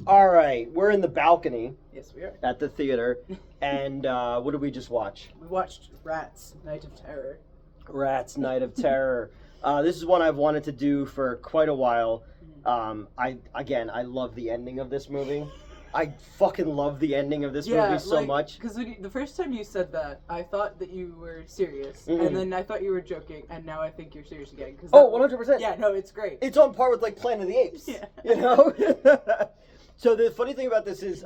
All right, we're in the balcony Yes, we are. at the theater, and what did we just watch? We watched Rats, Night of Terror. Rats, Night of Terror. This is one I've wanted to do for quite a while. I love the ending of this movie. I fucking love the ending of this movie so much. Because the first time you said that, I thought that you were serious, Mhm. and then I thought you were joking, and now I think you're serious again. 100%. Yeah, no, it's great. It's on par with like Planet of the Apes. Yeah. You know? So the funny thing about this is,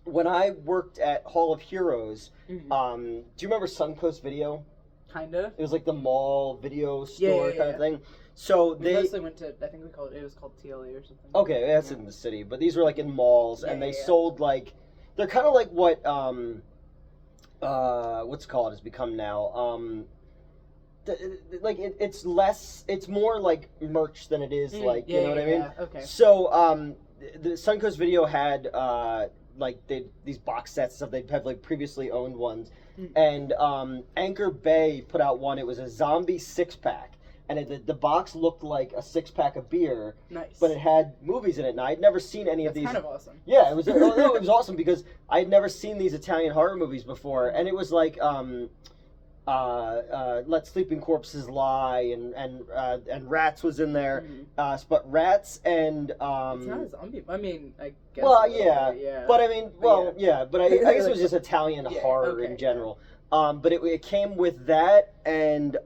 when I worked at Hall of Heroes, do you remember Suncoast Video? Kinda. It was like the mall video store kind of thing. So We they mostly went to, I think it was called TLE or something. okay, that's in the city, but these were like in malls, and they sold like they're kind of like what what's it called has become now. It's more like merch than it is like you know what I mean. Yeah, okay. So the Suncoast Video had these box sets stuff. They'd have like previously owned ones, and Anchor Bay put out one. It was a zombie 6-pack, and the box looked like a 6-pack of beer. Nice. But it had movies in it, and I had never seen any of these. Kind of awesome. Yeah, it was. It was awesome because I had never seen these Italian horror movies before, and it was like Let Sleeping Corpses Lie, and Rats was in there. But Rats and it's not a zombie. I mean, I guess. well, yeah. But I mean, but I guess it was just Italian horror in okay, general. But it came with that and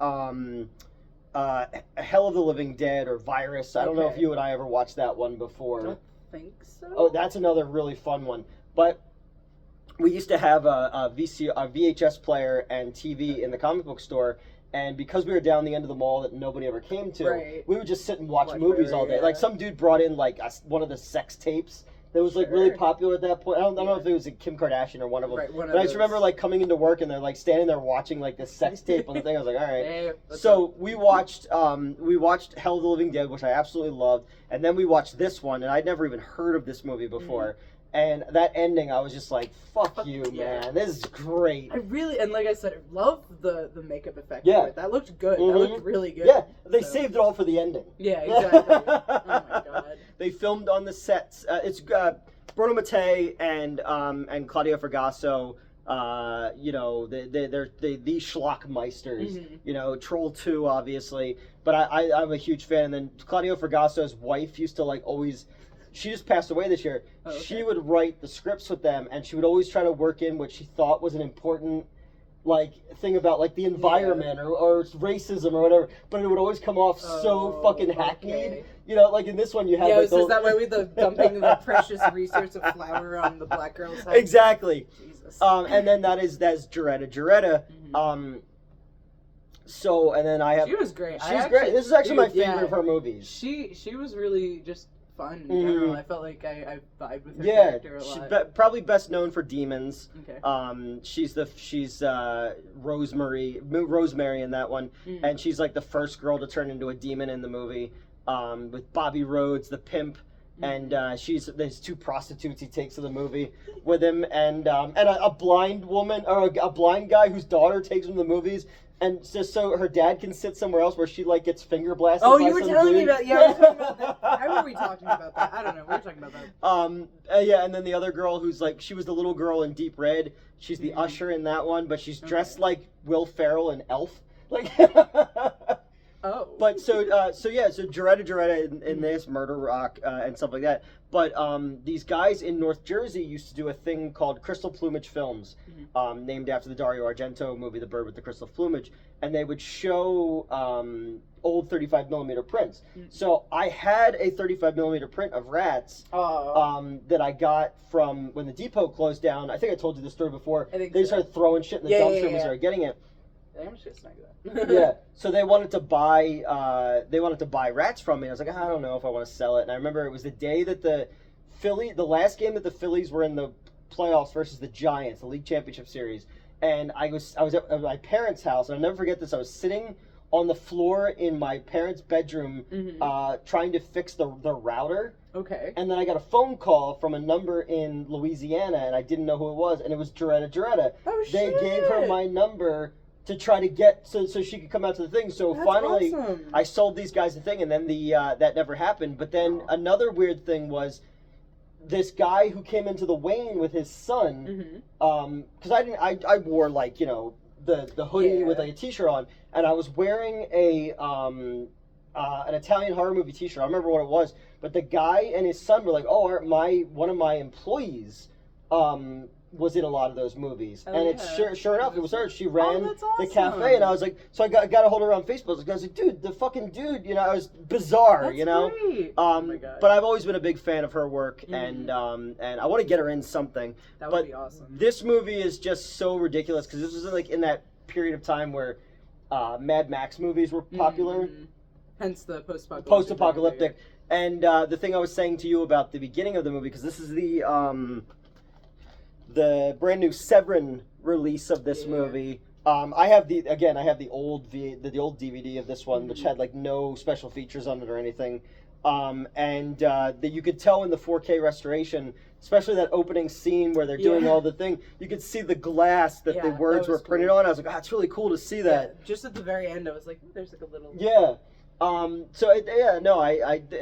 Hell of the Living Dead or Virus. I don't know if you and I ever watched that one before. I don't think so. Oh, that's another really fun one. But we used to have a VHS player and TV in the comic book store, and because we were down the end of the mall that nobody ever came to, we would just sit and watch movies all day. Like some dude brought in like one of the sex tapes that was like really popular at that point. I don't know if it was Kim Kardashian or one of them. But I just remember like coming into work and they're like standing there watching like this sex tape on the thing. I was like, all right. So we watched Hell of the Living Dead, which I absolutely loved, and then we watched this one, and I'd never even heard of this movie before. And that ending, I was just like, fuck you, man. This is great. I really, and like I said, I love the makeup effect. Yeah. That looked good. That looked really good. Yeah, they saved it all for the ending. Yeah, exactly. Oh my god. They filmed on the sets. It's Bruno Mattei and Claudio Fragasso. You know, they're the Schlock Meisters. You know, Troll 2, obviously. But I'm a huge fan. And then Claudio Fragasso's wife used to like always... She just passed away this year. Oh, okay. She would write the scripts with them, and she would always try to work in what she thought was an important, like, thing about, like, the environment or racism or whatever. But it would always come off so fucking hackneyed. Okay. You know, like in this one, you had like is that why we dumping the precious resource of flour on the black girl's head? Exactly. Jesus. And then that's Joretta. So and then I have. She was great. She's great. This is actually my favorite of her movies. She was really just fun in general. I felt like I vibed with her character a lot. She's probably best known for Demons. Okay. She's Rosemary in that one, and she's like the first girl to turn into a demon in the movie. With Bobby Rhodes, the pimp, and there's 2 prostitutes he takes to the movie with him, and a blind woman or a blind guy whose daughter takes him to the movies. And just so her dad can sit somewhere else where she like gets finger blasted. Oh, you were telling me about we were talking about that. I remember we talking about that. I don't know. We were talking about that. And then the other girl who's like she was the little girl in Deep Red. She's the usher in that one, but she's dressed like Will Ferrell and Elf. Like. Oh. But so Joretta in this Murder Rock and stuff like that. But these guys in North Jersey used to do a thing called Crystal Plumage Films, named after the Dario Argento movie, The Bird with the Crystal Plumage, and they would show old 35mm prints. So I had a 35mm print of Rats that I got from when the depot closed down. I think I told you this story before. They started throwing shit in the dumpster and we started getting it. I'm just gonna snag that. Yeah. So they wanted to buy Rats from me. I was like, I don't know if I want to sell it. And I remember it was the day that the last game that the Phillies were in the playoffs versus the Giants, the league championship series. And I was at my parents' house, and I'll never forget this. I was sitting on the floor in my parents' bedroom, trying to fix the router. Okay. And then I got a phone call from a number in Louisiana, and I didn't know who it was, and it was Joretta. Oh, They gave her my number to try to get so she could come out to the thing. So that's finally, awesome. I sold these guys the thing, and then that never happened. But then another weird thing was, this guy who came into the Wayne with his son, because I wore like, you know, the hoodie with like a t-shirt on, and I was wearing an Italian horror movie t-shirt. I don't remember what it was, but the guy and his son were like, oh, one of my employees was in a lot of those movies. Oh, and yeah. it's sure enough, it was her. She ran awesome. the cafe, and I was like, so I got a hold of her on Facebook. I was like, dude, the fucking dude, you know, it was bizarre, That's you know? Great. Oh my God. But I've always been a big fan of her work, and I want to get her in something. That would be awesome. This movie is just so ridiculous, because this was like in that period of time where Mad Max movies were popular. Hence the post-apocalyptic. Post-apocalyptic. And the thing I was saying to you about the beginning of the movie, because this is the brand new Severin release of this movie. I have the old DVD of this one, which had like no special features on it or anything. And that you could tell in the 4K restoration, especially that opening scene where they're doing all the thing, you could see the glass that the words were printed on. I was like, it's really cool to see that. Yeah, just at the very end, I was like, there's like a little... Yeah.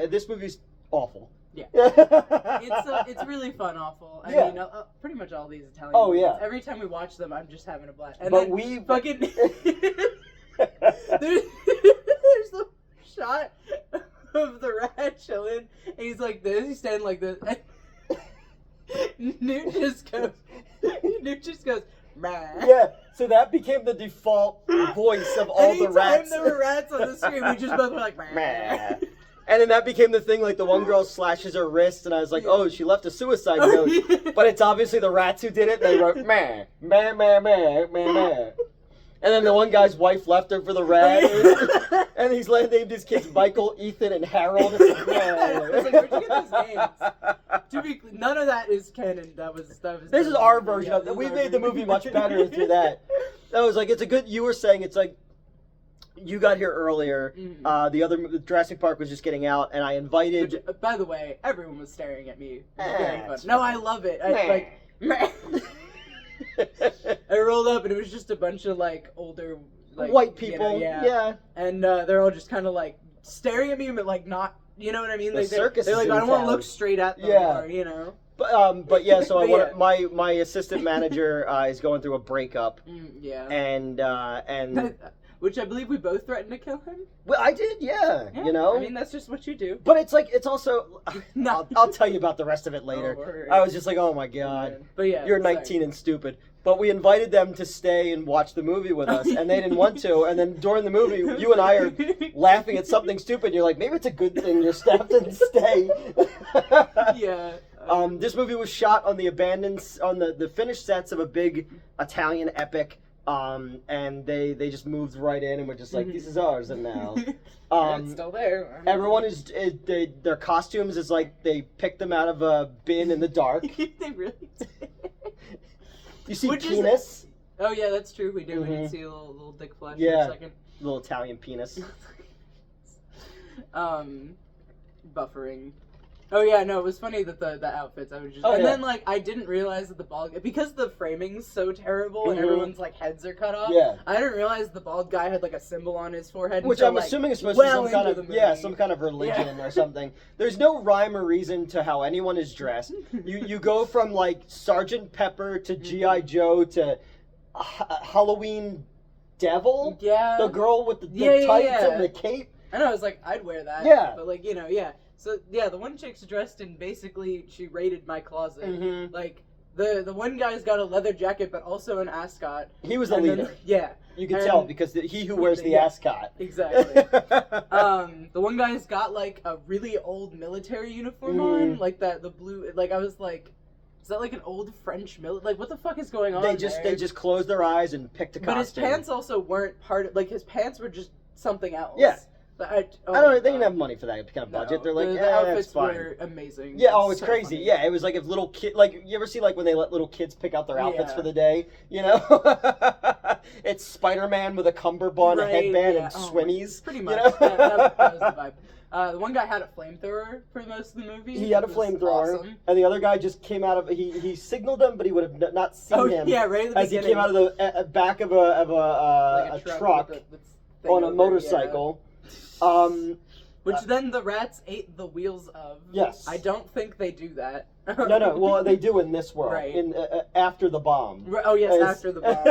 This movie's awful. Yeah. It's really fun, awful. I mean, pretty much all these Italian movies. Yeah. Every time we watch them, I'm just having a blast. And but then we fucking... there's the shot of the rat chilling, and he's like this, he's standing like this, and Newt just goes, man. Yeah, so that became the default voice of all the rats. Anytime there were rats on the screen, we just both were like, man. And then that became the thing, like the one girl slashes her wrist, and I was like, oh, she left a suicide note. But it's obviously the rats who did it, and they wrote, meh, meh, meh, meh, meh, meh. And then the one guy's wife left her for the rat, and he's named his kids Michael, Ethan, and Harold. It's like, I was like, where'd you get those names? To be clear, none of that is canon. That was. This is our version of it. We made the movie much better through that. That was like, it's a good. You were saying it's like, you got here earlier. The other Jurassic Park was just getting out, and I invited. Which, by the way, everyone was staring at me. Very fun. No, I love it. I rolled up and it was just a bunch of like older white people. Yeah. And they're all just kind of like staring at me, but like not. You know what I mean? The circus. They're like, I don't want to look straight at them. Or, you know. But yeah, so my assistant manager is going through a breakup. And which I believe we both threatened to kill him. Well, I did, you know. I mean, that's just what you do. But it's like, it's also. I'll tell you about the rest of it later. I was just like, oh my god. But yeah, you're 19 and stupid. But we invited them to stay and watch the movie with us, and they didn't want to. And then during the movie, you and I are laughing at something stupid. And you're like, maybe it's a good thing your staff didn't stay. Yeah. This movie was shot on the finished sets of a big Italian epic. And they just moved right in and were just like, this is ours and now. It's still there. Everyone their costumes is like they picked them out of a bin in the dark. They really did. You see penis? Oh yeah, that's true. We do. We can see a little dick flash for a second. Little Italian penis. Buffering. Oh yeah, no, it was funny that the outfits I was just then like I didn't realize that the bald because the framing's so terrible and everyone's like heads are cut off. Yeah. I didn't realize the bald guy had like a symbol on his forehead. Which I'm assuming is supposed to be some kind of religion or something. There's no rhyme or reason to how anyone is dressed. You go from like Sergeant Pepper to G.I. Joe to Halloween Devil. Yeah. The girl with the tights and the cape. I know, I was like, I'd wear that. Yeah. But like, you know, So, yeah, the one chick's dressed in, basically, she raided my closet. Like, the one guy's got a leather jacket, but also an ascot. He was the leader. You can tell, because he who wears the ascot. Exactly. The one guy's got, like, a really old military uniform on. Like, the blue, like, I was like, is that, like, an old French military? Like, what the fuck is going on They just closed their eyes and picked a costume. But his pants also weren't part of, like, his pants were just something else. Yeah. I don't know. They didn't have money for that kind of budget. They're like, the outfits were amazing. Yeah, it's so crazy. Funny. Yeah, it was like if little kid, like you ever see like when they let little kids pick out their outfits for the day, you know? It's Spider-Man with a cummerbund, a headband, and swimmies. Pretty much. You know? that was the vibe. The one guy had a flamethrower for most of the movie. He had a flamethrower, awesome. And the other guy just came out of. He signaled him, but he would have not seen him. Yeah, right at the beginning. As he came out of the back of a truck on a motorcycle. Which then the rats ate the wheels of. Yes. I don't think they do that. No. Well, they do in this world. Right. In after the bomb. Right. Oh yes, after the bomb.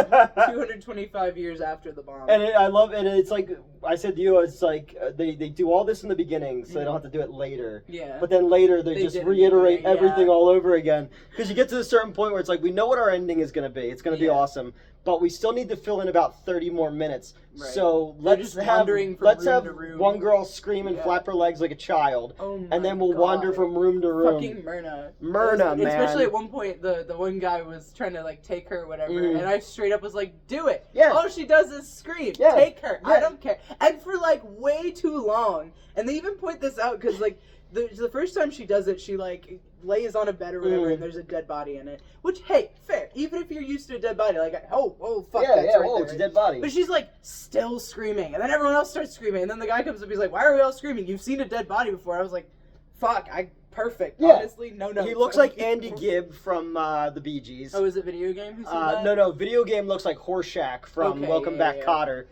225 years after the bomb. And I love it. It's like I said to you, it's like they do all this in the beginning, so they don't have to do it later. Yeah. But then later they just reiterate everything all over again, because you get to a certain point where it's like we know what our ending is going to be. It's going to be awesome, but we still need to fill in about 30 more minutes. Right. So let's have one girl scream and flap her legs like a child, and then we'll wander from room to room. Fucking Myrna, man. Especially at one point, the one guy was trying to like take her or whatever, and I straight up was like, "Do it!" Yeah. All she does is scream. Yeah. Take her. Yeah. I don't care. And for like way too long, and they even point this out because like the first time she does it, she like lays on a bed or whatever, and there's a dead body in it. Which, hey, fair. Even if you're used to a dead body, like, oh, fuck, that's right there. It's a dead body. But she's, like, still screaming. And then everyone else starts screaming. And then the guy comes up, he's like, why are we all screaming? You've seen a dead body before. I was like, fuck, perfect. Yeah. Honestly, no. He looks like Andy Gibb from the Bee Gees. Oh, is it Video Game who said that? No. Video Game looks like Horseshack from Welcome Back, Kotter.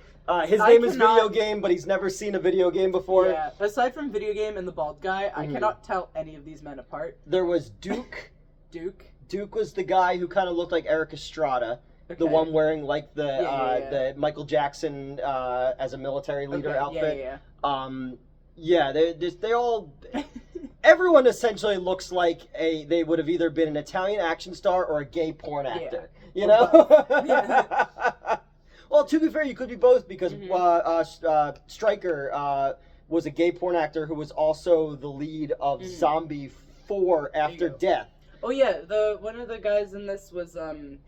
His name is Video Game, but he's never seen a video game before. Yeah. Aside from Video Game and the bald guy, I cannot tell any of these men apart. There was Duke. Duke was the guy who kind of looked like Eric Estrada. Okay. The one wearing like the Michael Jackson as a military leader outfit. They all everyone essentially looks like they would have either been an Italian action star or a gay porn actor. You know? Well, to be fair, you could be both, because Stryker was a gay porn actor who was also the lead of Zombie 4 After Death. Oh yeah, one of the guys in this was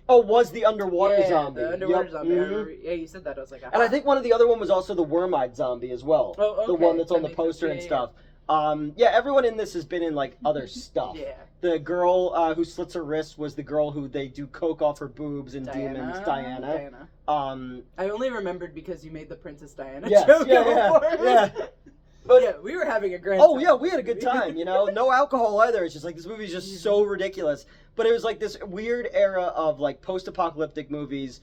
was the underwater zombie. The underwater zombie. Yeah, you said that. I was like, and I think the other one was also the worm-eyed zombie as well. Oh, okay. The one that's on the poster and stuff. Everyone in this has been in like other stuff. Yeah. The girl who slits her wrist was the girl who they do coke off her boobs in Demons, Diana. I only remembered because you made the Princess Diana joke. Yeah. But yeah, we were having a great time. Oh yeah, we had a good time, you know. No alcohol either. It's just like this movie's just so ridiculous. But it was like this weird era of like post-apocalyptic movies,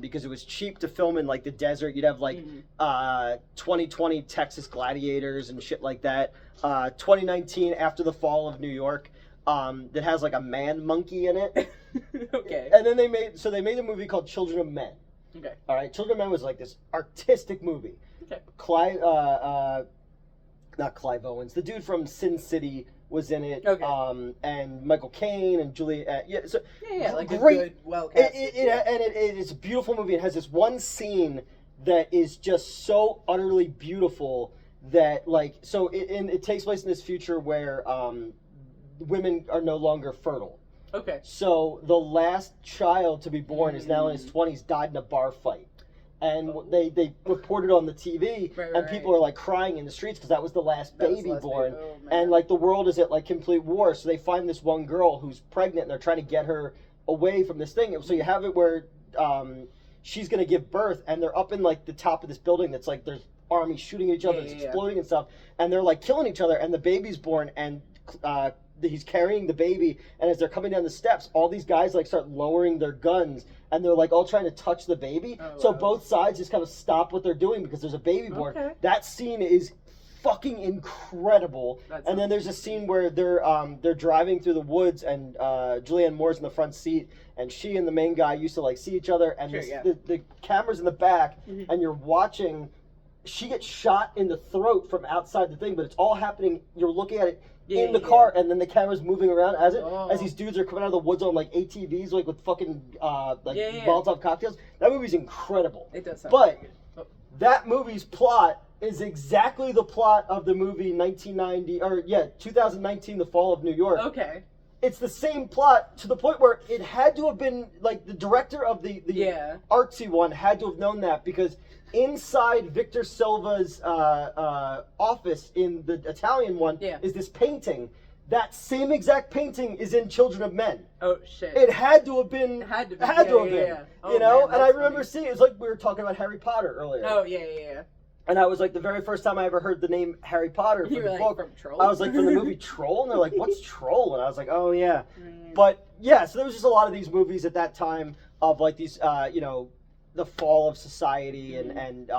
because it was cheap to film in like the desert. You'd have like 2020 Texas Gladiators and shit like that. 2019 After the Fall of New York, that has like a man monkey in it. Okay. And then they made a movie called Children of Men. Okay. All right, Children of Men was like this artistic movie. Okay. Not Clive Owens. The dude from Sin City was in it. Okay. And Michael Caine and Juliet. Like great, a good, well cast. It's a beautiful movie. It has this one scene that is just so utterly beautiful that it takes place in this future where women are no longer fertile. Okay. So the last child to be born is now in his 20s, died in a bar fight. And they reported on the TV, and people are like crying in the streets because that was the last baby born. Oh, and like the world is at like complete war. So they find this one girl who's pregnant, and they're trying to get her away from this thing. So you have it where she's gonna give birth, and they're up in like the top of this building that's like there's armies shooting at each other, it's exploding and stuff, and they're like killing each other, and the baby's born, and he's carrying the baby, and as they're coming down the steps, all these guys like start lowering their guns, and they're like all trying to touch the baby. So both sides just kind of stop what they're doing because there's a baby born. That scene is fucking incredible. And then there's a scene where they're driving through the woods, and Julianne Moore's in the front seat, and she and the main guy used to like see each other, and the camera's in the back, and you're watching. She gets shot in the throat from outside the thing, but it's all happening. You're looking at it in the car, and then the camera's moving around as these dudes are coming out of the woods on like ATVs, like with fucking Molotov cocktails. That movie's incredible. It does sound but that movie's plot is exactly the plot of the movie 2019, The Fall of New York. Okay. It's the same plot to the point where it had to have been like the director of the artsy one had to have known that, because inside Victor Silva's office in the Italian one is this painting. That same exact painting is in Children of Men. Oh shit! It had to have been. Had to have been. Yeah. Oh, you know, man, and I remember seeing it was like we were talking about Harry Potter earlier. Oh yeah. And I was like, the very first time I ever heard the name Harry Potter from the book, from Troll? I was like, from the movie Troll? And they're like, what's Troll? And I was like, oh yeah. But yeah, so there was just a lot of these movies at that time of like these, the fall of society and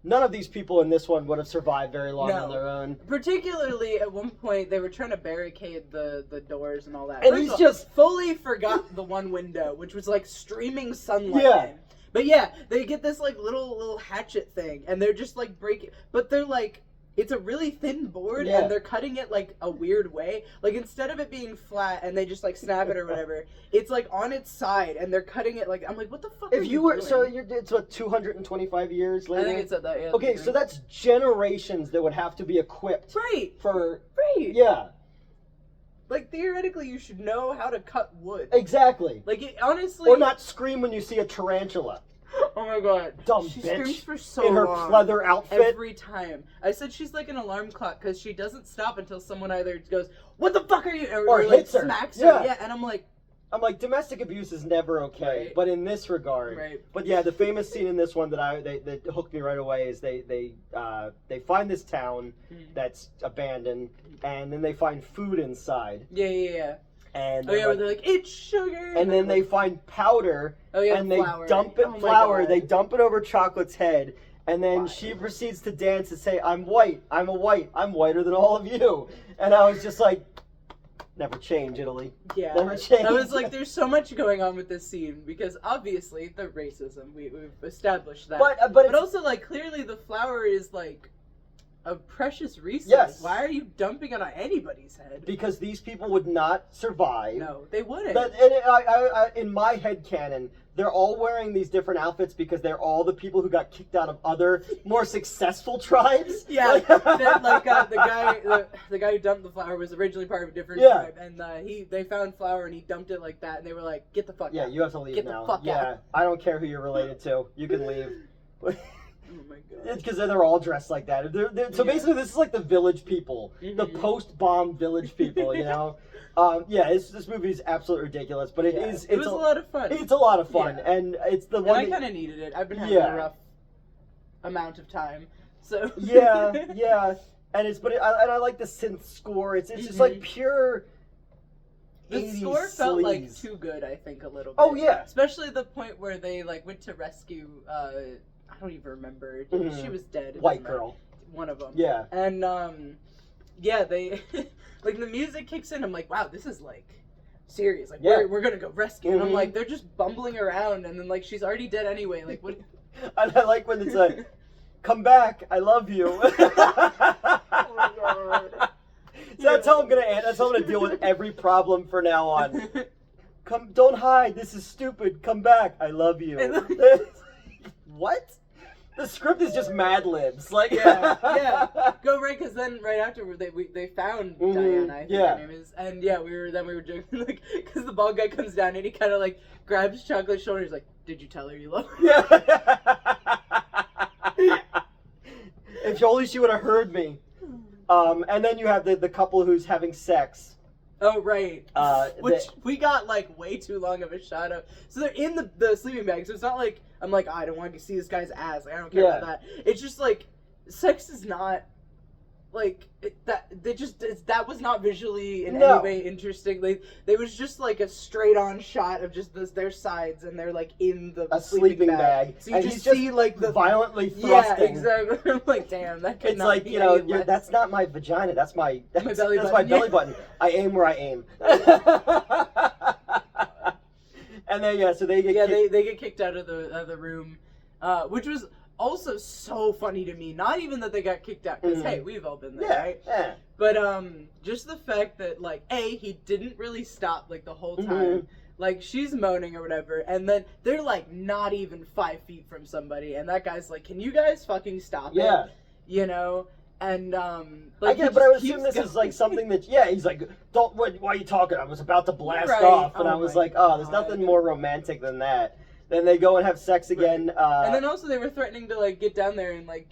none of these people in this one would have survived very long on their own. Particularly at one point, they were trying to barricade the doors and all that. And he's just fully forgot the one window, which was like streaming sunlight in. But yeah, they get this like little hatchet thing, and they're just like breaking. But they're like, it's a really thin board, and they're cutting it like a weird way. Like instead of it being flat and they just like snap it or whatever, it's like on its side, and they're cutting it like, I'm like, what the fuck? If you were doing? So it's what 225 years later. I think it's at that. Yeah. Okay, so that's generations that would have to be equipped. Right. For Yeah. Like theoretically, you should know how to cut wood. Exactly. Like it, honestly. Or not scream when you see a tarantula. Oh my god. Dumb she bitch. Screams for so in her long. pleather outfit. Every time. I said she's like an alarm clock because she doesn't stop until someone either goes, "What the fuck are you?" or hits like, her. Smacks her. Yeah, and I'm like, domestic abuse is never okay, but in this regard. Right. But yeah, the famous scene in this one that hooked me right away is they find this town that's abandoned, and then they find food inside. Yeah. And where they're like, it's sugar. And then they find powder. And they flour. dump it They dump it over Chocolate's head. And then she proceeds to dance and say, I'm white. I'm whiter than all of you. And I was just like, never change, Italy. Yeah. Never change. I was like, there's so much going on with this scene because obviously the racism, we've established that. But also like clearly the flour is like a precious resource. Yes. Why are you dumping it on anybody's head? Because these people would not survive. No, they wouldn't. In my headcanon, they're all wearing these different outfits because they're all the people who got kicked out of other, more successful tribes. Yeah, the guy who dumped the flour was originally part of a different tribe, and they found flour and he dumped it like that, and they were like, "Get the fuck out! Yeah, you have to leave now. Get the fuck out! I don't care who you're related to. You can leave." Oh my god! Because they're all dressed like that. So basically, this is like the village people, the post-bomb village people. You know. This movie is absolutely ridiculous, but it was a lot of fun. It's a lot of fun, and it's the one. I kind of needed it. I've been having a rough amount of time, so. Yeah, and I like the synth score. It's just like pure. The score felt like too good. I think a little bit. Oh yeah, especially the point where they like went to rescue. I don't even remember. She was dead. White girl. One of them. Yeah. And they. Like, the music kicks in, I'm like, wow, this is, like, serious. Like, we're gonna go rescue. And I'm like, they're just bumbling around, and then, like, she's already dead anyway. Like, what? And I like when it's like, come back, I love you. Oh, my God. So that's how I'm gonna deal with every problem from now on. Don't hide, this is stupid, come back, I love you. What? The script is just Mad Libs, like go right, because then right after they found Diana, I think her name is, and we were joking like because the bald guy comes down and he kind of like grabs Chocolate's shoulder, he's like, "Did you tell her you love her?" Yeah. If only she would have heard me. And then you have the couple who's having sex. Oh, right. Which we got, like, way too long of a shot of. So they're in the sleeping bag, so it's not like, I'm like, I don't want to see this guy's ass. Like, I don't care about that. It's just, like, sex is not, like, that was not visually in any way interesting. They was just, like, a straight-on shot of just their sides, and they're, like, in the sleeping bag. So you just see, like, the... violently thrusting. Yeah, exactly. I'm like, damn, that could it's not like, be you know, that's not my vagina, that's my belly button. My belly button. I aim where I aim. And then, so they get they get kicked out of the room, which was also so funny to me. Not even that they got kicked out, because hey, we've all been there, right? Yeah. But just the fact that like he didn't really stop like the whole time. Like she's moaning or whatever, and then they're like not even 5 feet from somebody, and that guy's like, "Can you guys fucking stop it?" You know. And like, I would assume this is like something that he's like, "Don't why are you talking? I was about to blast off," and I was like, "Oh, there's nothing more romantic than that." Then they go and have sex again. And then also they were threatening to like get down there and like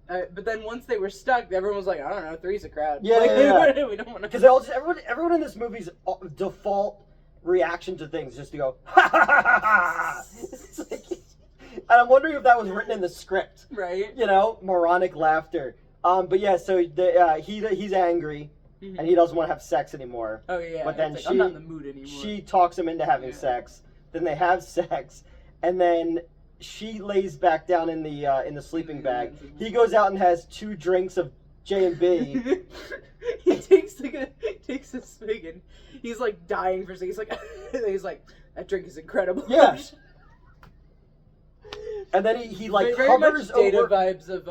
but then once they were stuck, everyone was like, "I don't know, three's a crowd." Yeah, we don't want to. Because everyone in this movie's default reaction to things is just to go, "Ha ha ha ha!" And I'm wondering if that was written in the script, right? You know, moronic laughter. But yeah, so he's angry, and he doesn't want to have sex anymore. Oh yeah. But then I'm not in the mood anymore. She talks him into having sex. Then they have sex, and then she lays back down in the sleeping bag. He goes out and has 2 drinks of J&B. He takes a swig and he's like dying for a second. He's like, that drink is incredible. Yeah. And then he like very hovers much Data over vibes of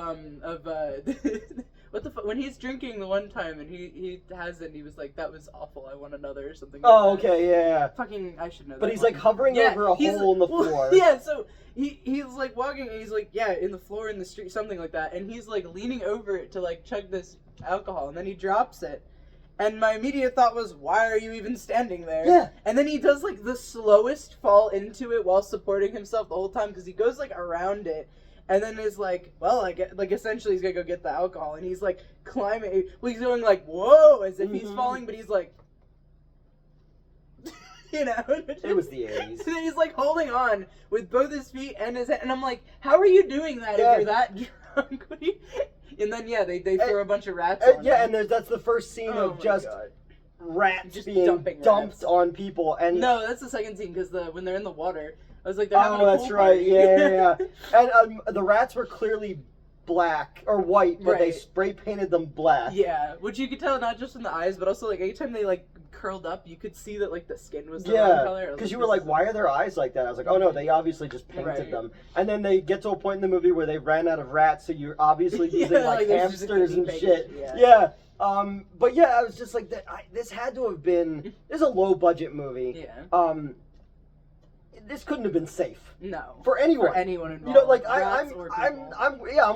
what the fuck, when he's drinking the one time and he has it and he was like, that was awful, I want another or something like that. Okay, yeah. Fucking, I should know that. But he's like hovering over a hole in the floor. Yeah, so he's like walking and he's like, yeah, in the floor in the street, something like that, and he's like leaning over it to like chug this alcohol, and then he drops it. And my immediate thought was, why are you even standing there? Yeah. And then he does like the slowest fall into it while supporting himself the whole time, because he goes like around it. And then is like, well, like essentially he's gonna go get the alcohol, and he's like climbing. Well, he's going like, whoa, as if he's falling, but he's like, you know. It was the 80s. And he's like holding on with both his feet and his head, and I'm like, how are you doing that if you're that drunk? And then they throw a bunch of rats on him. And that's the first scene of just rats just being dumped on people. And no, that's the second scene, because when they're in the water. I was like, they're having a pool that's right. party. Yeah. And the rats were clearly black or white, but they spray painted them black. Yeah, which you could tell not just from the eyes, but also like anytime they like curled up, you could see that like the skin was the wrong color. Because you were like, why are their eyes like that? I was like, oh no, they obviously just painted them. And then they get to a point in the movie where they ran out of rats, so you're obviously using like hamsters and shit. Yeah. But yeah, I was just like, this had to have been. This is a low budget movie. Yeah. This couldn't have been safe. No. For anyone. For anyone involved. You know, like I'm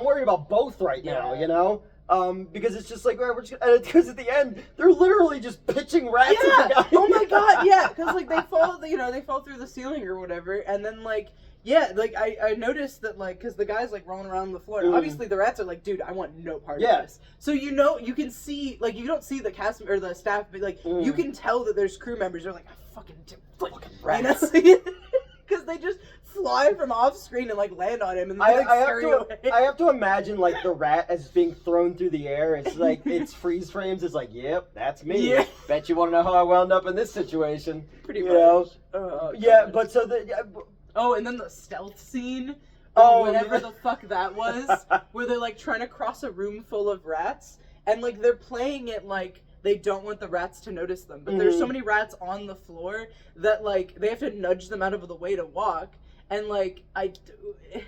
worried about both right now. You know. Because it's just like, we're just, because at the end they're literally just pitching rats at the guy. Oh my god, yeah, because like they fall through the ceiling or whatever, and then like I noticed that like, because the guy's like rolling around the floor, and obviously the rats are like, dude, I want no part of this. So you can see, like, you don't see the cast or the staff, but like you can tell that there's crew members who are like, fucking rats, because they just fly from off screen and like land on him, and they scurry away. I have to imagine like the rat as being thrown through the air. It's like it's freeze frames. It's like, yep, that's me. Yeah. Bet you want to know how I wound up in this situation. Pretty much. But so and then the stealth scene. Whatever the fuck that was, where they're like trying to cross a room full of rats, and like they're playing it like they don't want the rats to notice them, but there's so many rats on the floor that like they have to nudge them out of the way to walk. And like, the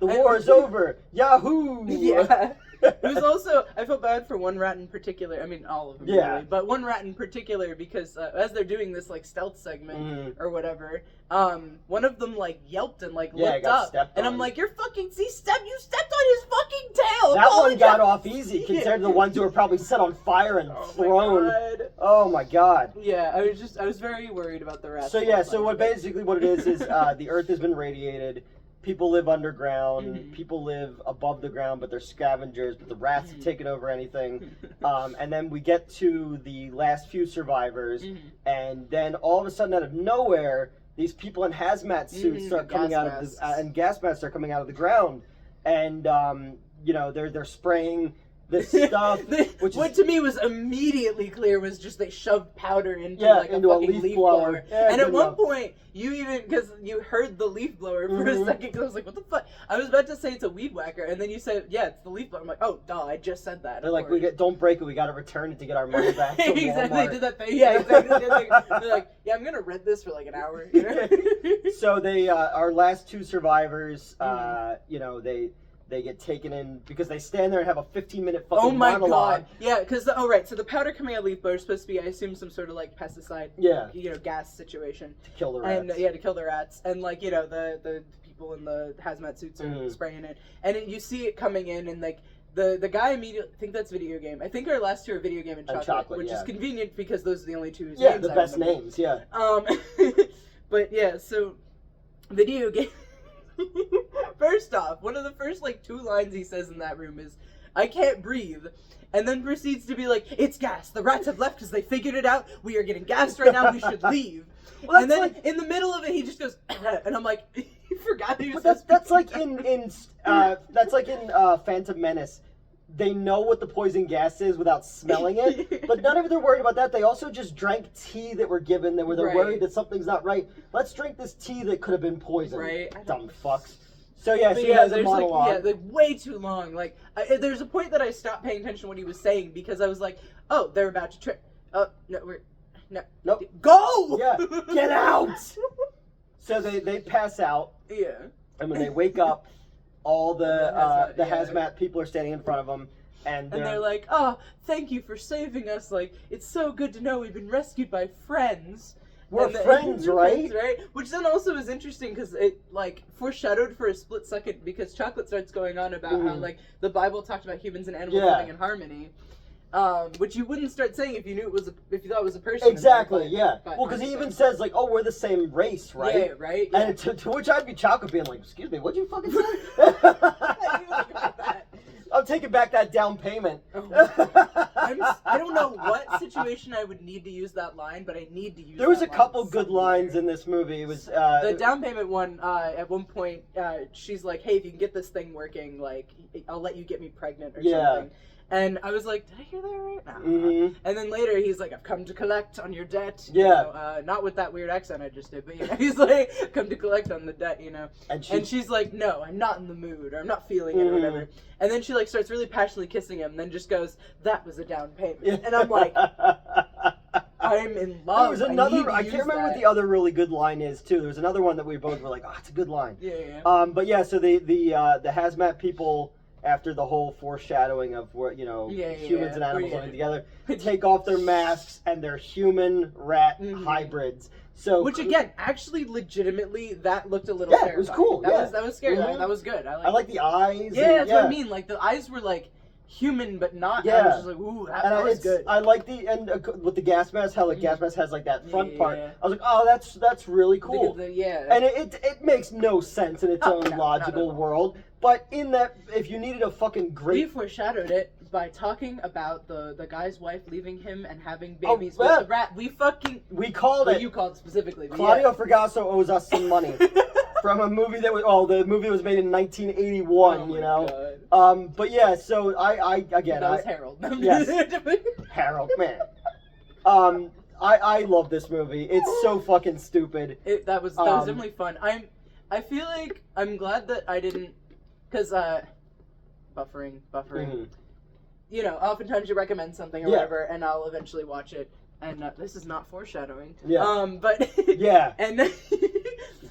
war is over. Yahoo! Yeah. It was also, I felt bad for one rat in particular. I mean, all of them, really, but one rat in particular, because as they're doing this like stealth segment or whatever, one of them like yelped and like looked up, and I'm like, you stepped on his fucking tail. That one got off easy compared to the ones who were probably set on fire and thrown. Oh my god. Yeah, I was very worried about the rats. So what it is the Earth has been radiated. People live underground, people live above the ground, but they're scavengers, but the rats have taken over anything. And then we get to the last few survivors, and then all of a sudden out of nowhere, these people in hazmat suits start coming out of and gas masks start coming out of the ground. And they're spraying this stuff, what to me was immediately clear was just they shoved powder into a fucking leaf blower. And at one point, because you heard the leaf blower for a second, because I was like, what the fuck? I was about to say it's a weed whacker, and then you said, yeah, it's the leaf blower. I'm like, oh, duh, I just said that. They're like, don't break it, we gotta return it to get our money back. Exactly, they did that thing. Yeah, exactly. They're like, yeah, I'm gonna rent this for like an hour. You know? So they, our last 2 survivors, they get taken in because they stand there and have a 15-minute fucking monologue. Oh my god! Yeah, because so the powder coming out of leaf blower is supposed to be, I assume, some sort of like pesticide, gas situation to kill the rats. And to kill the rats, and like the people in the hazmat suits are spraying it, and you see it coming in, and like the guy immediately, I think that's video game. I think our last 2 are video game and chocolate, which is convenient because those are the only 2 names. Yeah, the best names. Yeah. But yeah, so video game. First off, one of the first like 2 lines he says in that room is, "I can't breathe," and then proceeds to be like, "It's gas. The rats have left because they figured it out. We are getting gassed right now. We should leave." And then in the middle of it, he just goes, and I'm like, "You forgot he was." But that's like in Phantom Menace. they know what the poison gas is without smelling it, but none of them are worried about that. They also just drank tea that were given them where they're worried that something's not right. Let's drink this tea that could have been poisoned. Right. Dumb fucks. So yeah, she has a monologue. Like way too long. Like there's a point that I stopped paying attention to what he was saying because I was like, oh, they're about to trip. Oh no, nope. Go! Yeah, get out. So they pass out. Yeah. And when they wake up, all the hazmat people are standing in front of them, and they're like, oh, thank you for saving us. Like, it's so good to know we've been rescued by friends. We're friends, right? Which then also is interesting because it, like, foreshadowed for a split second because Chocolate starts going on about how, like, the Bible talked about humans and animals living in harmony. Which you wouldn't start saying if you knew it was if you thought it was a person. Exactly, yeah. Well, because he even says, like, oh, we're the same race, right? Yeah, right. Yeah. And to which I'd be Chocolate being like, excuse me, what'd you fucking say? How do you think about that? I'm taking back that down payment. I don't know what situation I would need to use that line, but I need to use There was that a couple good lines in this movie. It was the down payment one, at one point, she's like, hey, if you can get this thing working, like, I'll let you get me pregnant or something. And I was like, did I hear that right? And then later he's like, I've come to collect on your debt. You know, not with that weird accent I just did, but you know, he's like, come to collect on the debt, you know. And she's like, no, I'm not in the mood, or I'm not feeling it, or whatever. And then she like starts really passionately kissing him, and then just goes, that was a down payment. And I'm like, I'm in love. There was another, I can't remember what the other really good line is too. There was another one that we both were like, oh, it's a good line. But yeah, so the hazmat people, after the whole foreshadowing of what, you know, humans and animals living together, take off their masks and they're human rat hybrids. So which again, actually, legitimately, that looked a little terrifying. It was cool. That was scary. That was good. I like the eyes. Yeah, that's what I mean. Like the eyes were like human, but not. I was just like, ooh, that was good. I like the with the gas mask, how the gas mask has like that front part. I was like, oh, that's really cool. And it makes no sense in its own logical world. But in that, if you needed a fucking great... We foreshadowed it by talking about the guy's wife leaving him and having babies with the rat. We called it. You called specifically. Claudio Fragasso owes us some money. From a movie that was... the movie was made in 1981, you know? God. But yeah, so again... That was Harold. Yes. Harold, man. I love this movie. It's so fucking stupid. That was definitely fun. I feel like I'm glad that I didn't... Because, buffering. You know, oftentimes you recommend something or whatever, and I'll eventually watch it. And this is not foreshadowing. Yeah. But... yeah. And...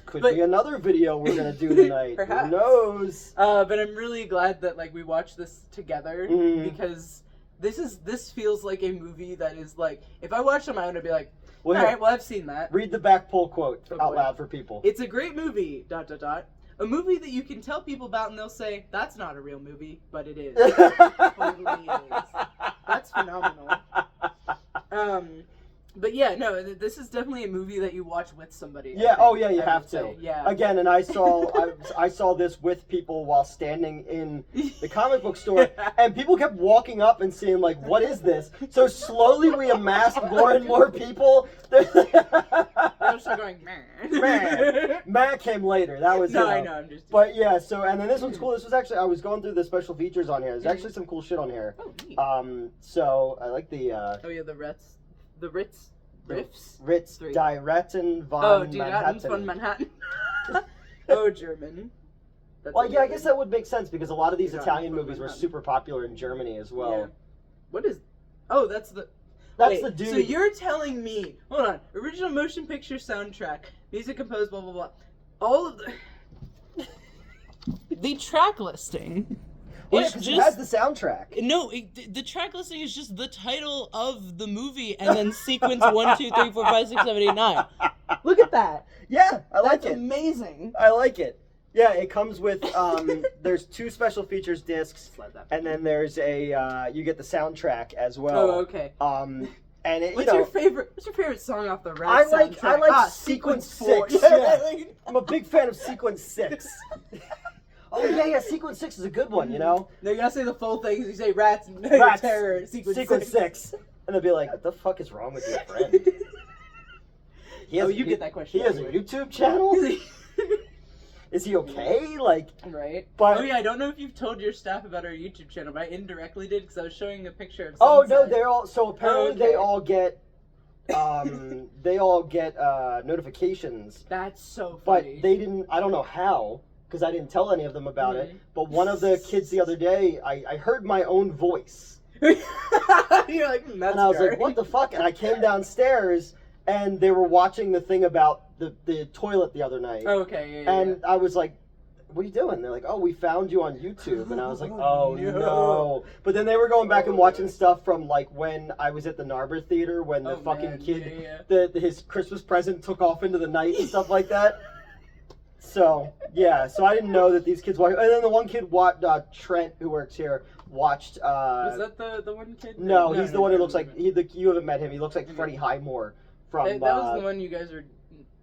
Could be another video we're going to do tonight. Perhaps. Who knows? But I'm really glad that, like, we watched this together, because this feels like a movie that is, like... If I watched it on my own, I'd be like, alright, well, I've seen that. Read the back pull quote out loud for people. It's a great movie, ... A movie that you can tell people about and they'll say, that's not a real movie, but it is. It totally is. That's phenomenal. But yeah, no, this is definitely a movie that you watch with somebody. Yeah, you have to. Yeah. Again, and I saw this with people while standing in the comic book store, and people kept walking up and saying, like, what is this? So slowly we amassed more and more people. I was still going, man. Man came later. That was I know, I'm just... But yeah, so, and then this one's cool. This was actually, I was going through the special features on here. There's actually some cool shit on here. Oh, neat. So, I like the... the Ritz. The Ritz? Ritz Die Retten von Manhattan. von Manhattan. Oh, German. Well, yeah, I guess that would make sense because a lot of these Italian movies were super popular in Germany as well. Yeah. What is... Oh, that's the... That's the dude. So you're telling me... Hold on. Original motion picture soundtrack. Music composed, blah, blah, blah. All of the... The track listing... Well, it has the soundtrack. No, the track listing is just the title of the movie and then sequence 1, 2, 3, 4, 5, 6, 7, 8, 9. Look at that. Yeah, I like it. That's amazing. I like it. Yeah, it comes with, there's 2 special features discs, and then there's you get the soundtrack as well. Oh, okay. And it, what's your favorite song off the Rat soundtrack? I like Sequence 6. Yeah. I'm a big fan of Sequence 6. Oh, yeah, Sequence 6 is a good one, you know? No, you gotta say the full thing. You say rats, terror, Sequence 6. And they'll be like, what the fuck is wrong with your friend? You get that question. He has a YouTube channel? is he okay? Like, right? But oh yeah, I don't know if you've told your staff about our YouTube channel, but I indirectly did because I was showing a picture of. Oh no, they're all so apparently they all get notifications. That's so funny. But they didn't. I don't know how because I didn't tell any of them about it. But one of the kids the other day, I heard my own voice. You're like, that's and I was like, what the fuck? And I came downstairs and they were watching the thing about the toilet the other night. Okay, And I was like, what are you doing? They're like, oh, we found you on YouTube. And I was like, oh, no. But then they were going back and watching stuff from, like, when I was at the Narber Theater, when the fucking kid, his Christmas present took off into the night and stuff like that. So, yeah. So I didn't know that these kids watched. And then the one kid, Trent, who works here, watched... was that the one kid? No, he's the one who looks like... you haven't met him. He looks like Freddie Highmore from... That was the one you guys were...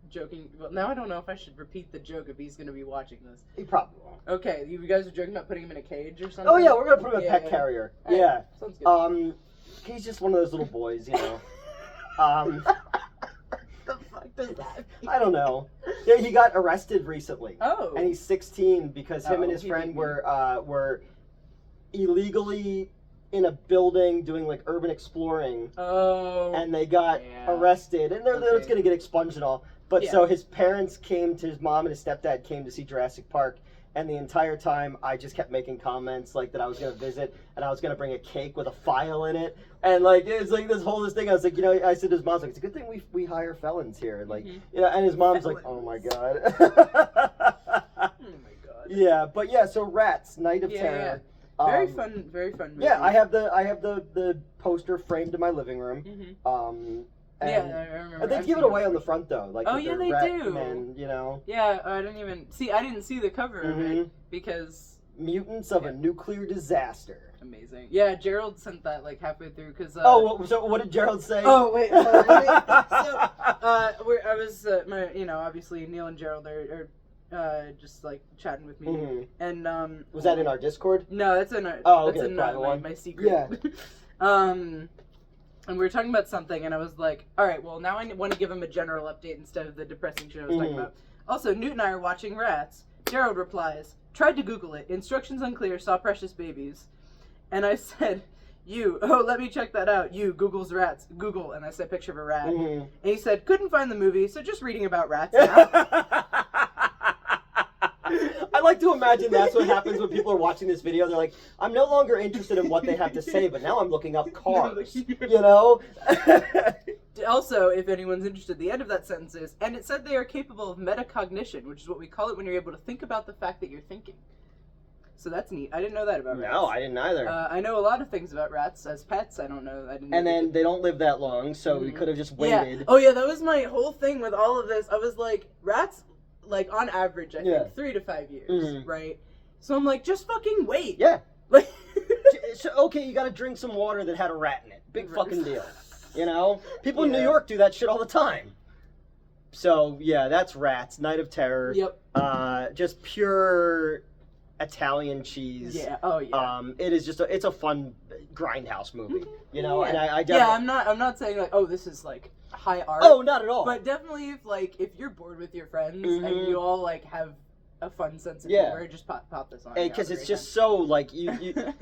joking. Well, now I don't know if I should repeat the joke if he's going to be watching this. He probably won't. Okay, you guys are joking about putting him in a cage or something? Oh yeah, we're going to put him in a pet carrier. Right. Yeah. Sounds good. He's just one of those little boys, you know. The fuck does that mean? I don't know. Yeah, he got arrested recently. Oh. And he's 16 because him and his friend were illegally in a building doing like urban exploring. Oh. And they got arrested, and they're going to get expunged and all. But so his parents came to his mom and his stepdad came to see Jurassic Park, and the entire time I just kept making comments like that I was going to visit and I was going to bring a cake with a file in it, and like it was like this thing. I was like, you know, I said to his mom, like, it's a good thing we hire felons here, like, you know, and his mom's like, oh my god. Oh my god. Yeah, but yeah, so Rats, Night of Terror. Very fun movie. Yeah, I have the poster framed in my living room. And I remember. And they give it away on the front though, like they do. Men, you know. Yeah, I didn't see the cover of it because Mutants of a Nuclear Disaster. Amazing. Yeah, Gerald sent that like halfway through because. So what did Gerald say? Oh wait, hold on. I was obviously Neil and Gerald are just like chatting with me, and was that in our Discord? No, that's in our. That's in my secret. Yeah. And we were talking about something, and I was like, all right, well, now I want to give him a general update instead of the depressing shit I was talking about. Also, Newt and I are watching Rats. Gerald replies, tried to Google it. Instructions unclear, saw precious babies. And I said, let me check that out. Google's Rats. Google, and I said picture of a rat. And he said, couldn't find the movie, so just reading about rats now. I like to imagine that's what happens when people are watching this video. They're like, I'm no longer interested in what they have to say, but now I'm looking up cars, you know? Also, if anyone's interested, the end of that sentence is, and it said they are capable of metacognition, which is what we call it when you're able to think about the fact that you're thinking. So that's neat. I didn't know that about rats. No, I didn't either. I know a lot of things about rats as pets. I don't know. And then they don't live that long, so we could have just waited. Yeah. Oh yeah, that was my whole thing with all of this. I was like, rats, like on average, I think 3 to 5 years, right? So I'm like, just fucking wait. Yeah. Like, so, okay, you got to drink some water that had a rat in it. Big fucking deal. You know, people in New York do that shit all the time. So yeah, that's Rats, Night of Terror. Yep. Just pure Italian cheese. Yeah. Oh yeah. It is just it's a fun grindhouse movie, you know. Yeah. And I definitely... I'm not saying like, oh, this is like high art. Oh, not at all. But definitely if you're bored with your friends and you all like have a fun sense of humor, just pop this on. Because it's just so like you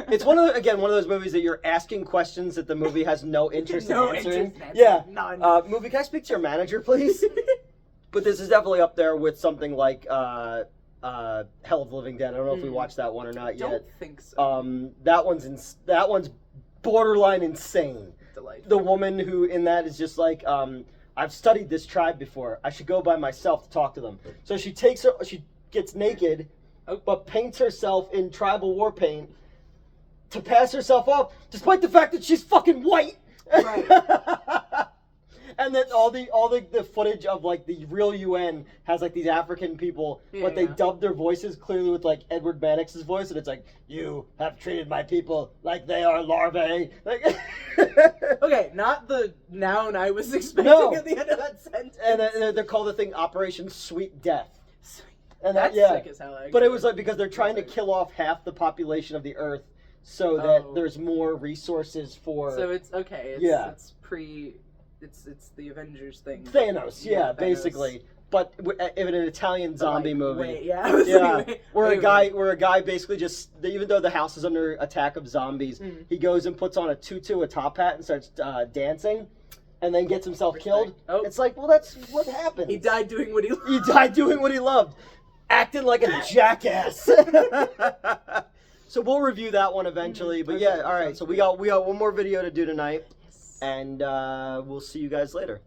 it's one of those movies that you're asking questions that the movie has no interest in answering. None. Movie, can I speak to your manager, please? But this is definitely up there with something like Hell of the Living Dead. I don't know if we watched that one or not yet. I don't think so. That one's borderline insane. Delightful. The woman who in that is just like, I've studied this tribe before. I should go by myself to talk to them. So she gets naked, but paints herself in tribal war paint to pass herself off, despite the fact that she's fucking white. Right. And then all the footage of like the real UN has like these African people, but they dubbed their voices clearly with like Edward Mannix's voice, and it's like, you have treated my people like they are larvae. Like, okay, not the noun I was expecting at the end of that sentence. And they're called the thing Operation Sweet Death. And that's sick as hell. But it was like because they're trying to kill off half the population of the Earth so that there's more resources for. So it's okay. It's it's the Avengers thing. Thanos, yeah, basically. But in an Italian zombie movie. Wait, where a guy basically just, even though the house is under attack of zombies, he goes and puts on a tutu, a top hat, and starts dancing, and then gets himself killed. Oh. It's like, well, that's what happened. He died doing what he loved. He died doing what he loved, acting like a jackass. So we'll review that one eventually. But yeah, all right. So we got one more video to do tonight, and we'll see you guys later.